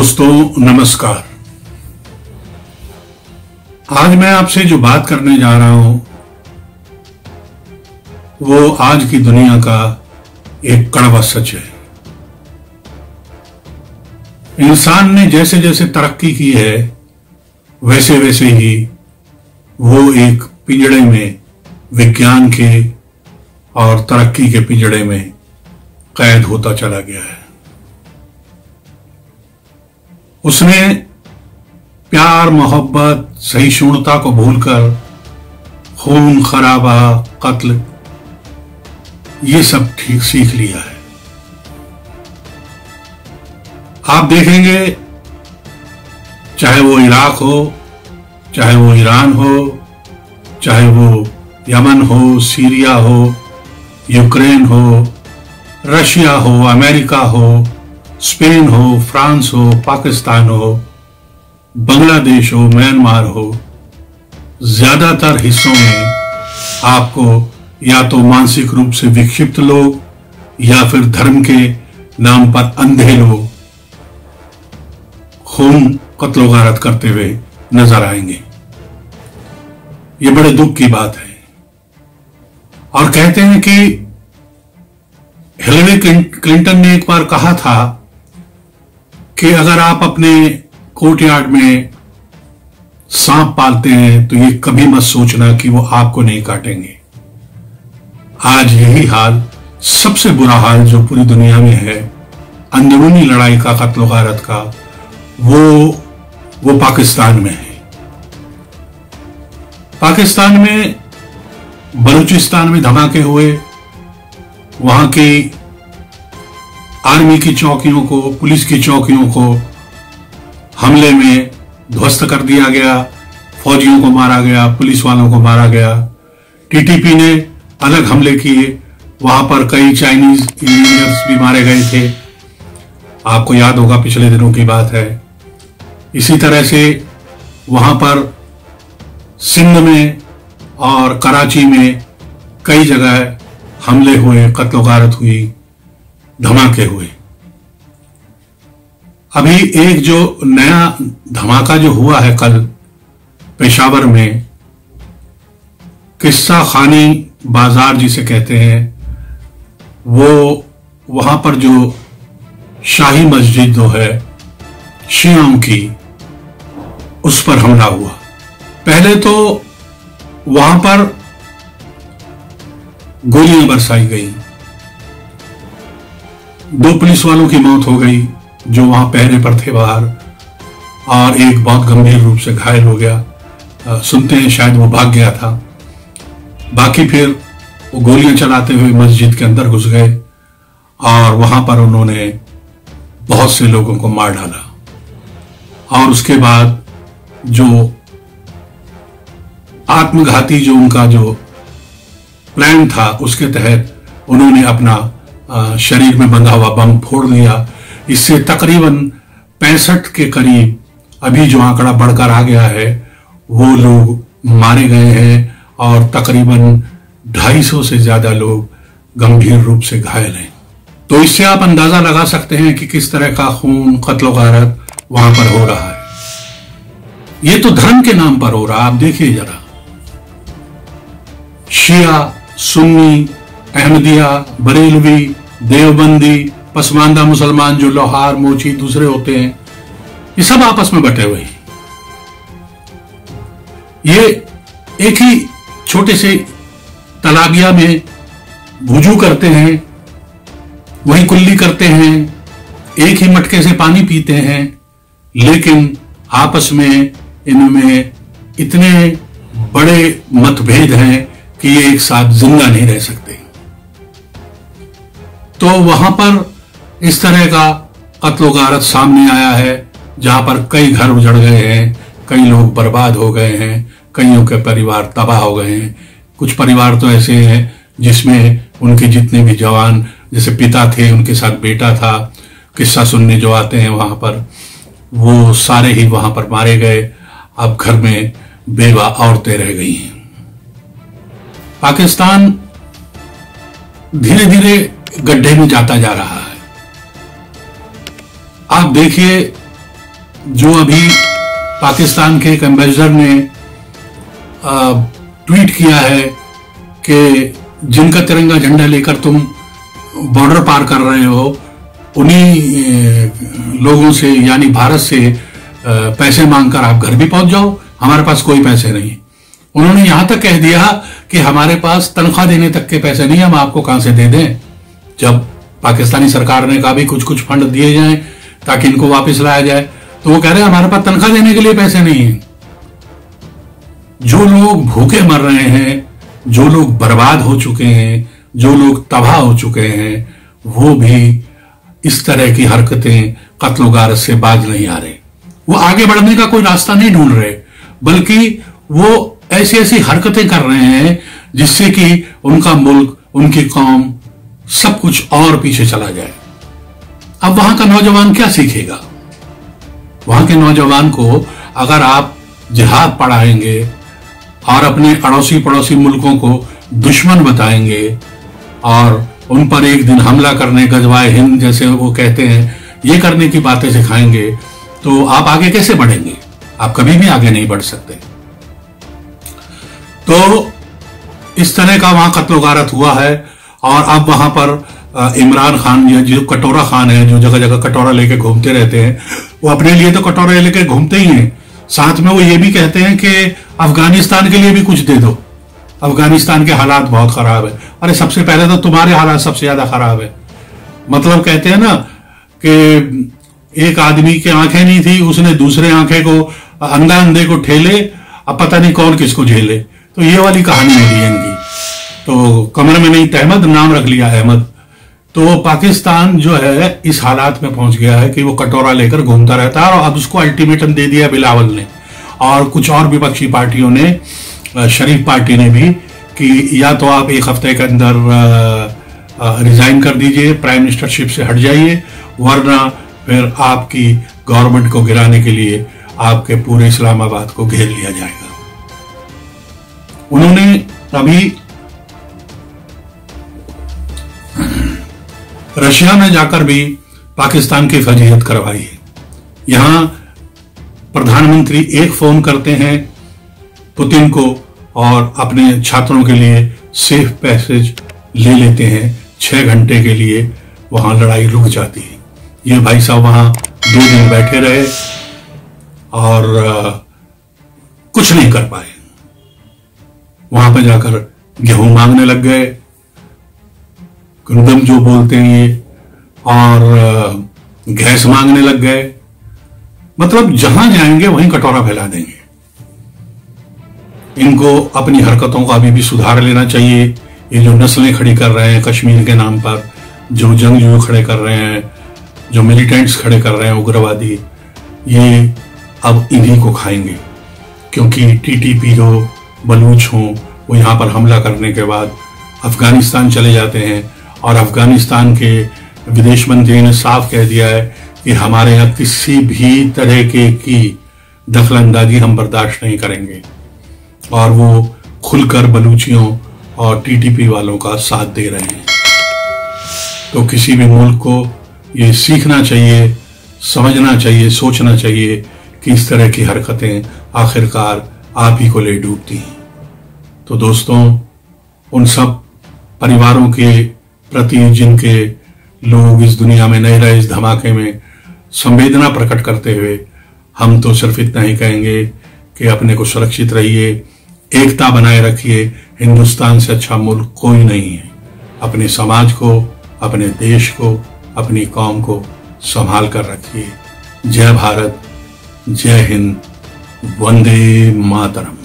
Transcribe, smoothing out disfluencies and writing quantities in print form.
दोस्तों नमस्कार। आज मैं आपसे जो बात करने जा रहा हूं वो आज की दुनिया का एक कड़वा सच है। इंसान ने जैसे जैसे तरक्की की है वैसे वैसे ही वो एक पिंजड़े में, विज्ञान के और तरक्की के पिंजड़े में कैद होता चला गया है। उसने प्यार, मोहब्बत, सहिष्णुता को भूलकर खून खराबा, कत्ल, ये सब ठीक सीख लिया है। आप देखेंगे चाहे वो इराक हो, चाहे वो ईरान हो, चाहे वो यमन हो, सीरिया हो, यूक्रेन हो, रशिया हो, अमेरिका हो, स्पेन हो, फ्रांस हो, पाकिस्तान हो, बांग्लादेश हो, म्यांमार हो, ज्यादातर हिस्सों में आपको या तो मानसिक रूप से विक्षिप्त लोग या फिर धर्म के नाम पर अंधे लोग खून कत्ल गारत करते हुए नजर आएंगे। ये बड़े दुख की बात है। और कहते हैं कि हिलरी क्लिंटन ने एक बार कहा था कि अगर आप अपने कोर्टयार्ड में सांप पालते हैं तो ये कभी मत सोचना कि वो आपको नहीं काटेंगे। आज यही हाल, सबसे बुरा हाल जो पूरी दुनिया में है अंदरूनी लड़ाई का, कत्ल गारत का, वो पाकिस्तान में है। पाकिस्तान में बलूचिस्तान में धमाके हुए, वहां की आर्मी की चौकियों को, पुलिस की चौकियों को हमले में ध्वस्त कर दिया गया, फौजियों को मारा गया, पुलिस वालों को मारा गया। टीटीपी ने अलग हमले किए, वहां पर कई चाइनीज इंजीनियर्स भी मारे गए थे। आपको याद होगा, पिछले दिनों की बात है। इसी तरह से वहां पर सिंध में और कराची में कई जगह हमले हुए, कत्ल गारत हुई, धमाके हुए। अभी एक जो नया धमाका जो हुआ है कल पेशावर में, किस्सा खानी बाजार जिसे कहते हैं, वो वहां पर जो शाही मस्जिद जो है शियाओं की, उस पर हमला हुआ। पहले तो वहां पर गोलियां बरसाई गई, 2 पुलिस वालों की मौत हो गई जो वहां पहरे पर थे बाहर, और एक बहुत गंभीर रूप से घायल हो गया। सुनते हैं शायद वो भाग गया था। बाकी फिर वो गोलियां चलाते हुए मस्जिद के अंदर घुस गए और वहां पर उन्होंने बहुत से लोगों को मार डाला। और उसके बाद जो आत्मघाती जो उनका जो प्लान था, उसके तहत उन्होंने अपना शरीर में बंधा हुआ बम फोड़ दिया। इससे तकरीबन 65 के करीब, अभी जो आंकड़ा बढ़कर आ गया है, वो लोग मारे गए हैं और तकरीबन 250 से ज्यादा लोग गंभीर रूप से घायल हैं। तो इससे आप अंदाजा लगा सकते हैं कि किस तरह का खून, कत्ल गारत वहां पर हो रहा है। ये तो धर्म के नाम पर हो रहा है। आप देखिए जरा, शिया, सुन्नी, अहमदिया, बरेलवी, देवबंदी, पसमानदा मुसलमान जो लोहार, मोची, दूसरे होते हैं, ये सब आपस में बटे हुए हैं। ये एक ही छोटे से तालाबिया में वुजू करते हैं, वही कुल्ली करते हैं, एक ही मटके से पानी पीते हैं, लेकिन आपस में इनमें इतने बड़े मतभेद हैं कि ये एक साथ जिंदा नहीं रह सकते। तो वहां पर इस तरह का कत्ल गारत सामने आया है, जहां पर कई घर उजड़ गए हैं, कई लोग बर्बाद हो गए हैं, कईयों के परिवार तबाह हो गए हैं। कुछ परिवार तो ऐसे हैं जिसमें उनके जितने भी जवान, जैसे पिता थे, उनके साथ बेटा था, किस्सा सुनने जो आते हैं वहां पर, वो सारे ही वहां पर मारे गए। अब घर में बेवा औरतें रह गई हैं। पाकिस्तान धीरे धीरे गड्ढे में जाता जा रहा है। आप देखिए जो अभी पाकिस्तान के एक एम्बेसडर ने ट्वीट किया है कि जिनका तिरंगा झंडा लेकर तुम बॉर्डर पार कर रहे हो, उन्हीं लोगों से यानी भारत से पैसे मांगकर आप घर भी पहुंच जाओ, हमारे पास कोई पैसे नहीं। उन्होंने यहां तक कह दिया कि हमारे पास तनख्वाह देने तक के पैसे नहीं, हम आपको कहां से दे दें। जब पाकिस्तानी सरकार ने कहा भी कुछ कुछ फंड दिए जाएं ताकि इनको वापस लाया जाए, तो वो कह रहे हैं हमारे पास तनख्वाह देने के लिए पैसे नहीं है। जो लोग भूखे मर रहे हैं, जो लोग बर्बाद हो चुके हैं, जो लोग तबाह हो चुके हैं, वो भी इस तरह की हरकतें, कत्ल गारत से बाज नहीं आ रहे। वो आगे बढ़ने का कोई रास्ता नहीं ढूंढ रहे, बल्कि वो ऐसी ऐसी हरकतें कर रहे हैं जिससे कि उनका मुल्क, उनकी कौम, सब कुछ और पीछे चला जाए। अब वहां का नौजवान क्या सीखेगा? वहां के नौजवान को अगर आप जिहाद पढ़ाएंगे और अपने अड़ोसी पड़ोसी मुल्कों को दुश्मन बताएंगे और उन पर एक दिन हमला करने, गजवाए हिंद जैसे वो कहते हैं, ये करने की बातें सिखाएंगे, तो आप आगे कैसे बढ़ेंगे? आप कभी भी आगे नहीं बढ़ सकते। तो इस तरह का वहां कत्ल गारत हुआ है। और अब वहां पर इमरान खान, जो कटोरा खान है, जो जगह जगह कटोरा लेके घूमते रहते हैं, वो अपने लिए तो कटोरा लेके घूमते ही हैं, साथ में वो ये भी कहते हैं कि अफगानिस्तान के लिए भी कुछ दे दो, अफगानिस्तान के हालात बहुत खराब है। अरे सबसे पहले तो तुम्हारे हालात सबसे ज्यादा खराब है। मतलब कहते हैं ना कि एक आदमी की आंखें नहीं थी, उसने दूसरे आंखें को, अंधा अंधे को ठेले, अब पता नहीं कौन किसको झेले। तो ये वाली कहानी हो रही है इनकी। तो कमर में नहीं तहमद, नाम रख लिया अहमद। तो पाकिस्तान जो है इस हालात में पहुंच गया है कि वो कटोरा लेकर घूमता रहता है। और अब उसको अल्टीमेटम दे दिया बिलावल ने और कुछ और विपक्षी पार्टियों ने, शरीफ पार्टी ने भी, कि या तो आप एक हफ्ते के अंदर रिजाइन कर दीजिए, प्राइम मिनिस्टरशिप से हट जाइए, वरना फिर आपकी गवर्नमेंट को गिराने के लिए आपके पूरे इस्लामाबाद को घेर लिया जाएगा। उन्होंने अभी रशिया में जाकर भी पाकिस्तान की फजीहत करवाई है। यहां प्रधानमंत्री एक फोन करते हैं पुतिन को और अपने छात्रों के लिए सेफ पैसेज ले लेते हैं। 6 घंटे के लिए वहां लड़ाई रुक जाती है। ये भाई साहब वहां 2 दिन बैठे रहे और कुछ नहीं कर पाए। वहां पर जाकर गेहूं मांगने लग गए, गंदम जो बोलते हैं ये, और गैस मांगने लग गए। मतलब जहां जाएंगे वहीं कटोरा फैला देंगे। इनको अपनी हरकतों का अभी भी सुधार लेना चाहिए। ये जो नस्लें खड़ी कर रहे हैं कश्मीर के नाम पर, जो जंगजू खड़े कर रहे हैं, जो मिलिटेंट्स खड़े कर रहे हैं, उग्रवादी, ये अब इन्हीं को खाएंगे। क्योंकि टीटीपी हो, बलूच हो, वो यहां पर हमला करने के बाद अफगानिस्तान चले जाते हैं और अफगानिस्तान के विदेश मंत्री ने साफ कह दिया है कि हमारे यहाँ किसी भी तरह की दखलंदाजी हम बर्दाश्त नहीं करेंगे। और वो खुलकर बलूचियों और टीटीपी वालों का साथ दे रहे हैं। तो किसी भी मुल्क को ये सीखना चाहिए, समझना चाहिए, सोचना चाहिए कि इस तरह की हरकतें आखिरकार आप ही को ले डूबती हैं। तो दोस्तों, उन सब परिवारों के प्रति जिनके लोग इस दुनिया में नहीं रहे, इस धमाके में, संवेदना प्रकट करते हुए हम तो सिर्फ इतना ही कहेंगे कि अपने को सुरक्षित रहिए, एकता बनाए रखिए। हिंदुस्तान से अच्छा मुल्क कोई नहीं है। अपने समाज को, अपने देश को, अपनी कौम को संभाल कर रखिए। जय भारत, जय हिंद, वंदे मातरम।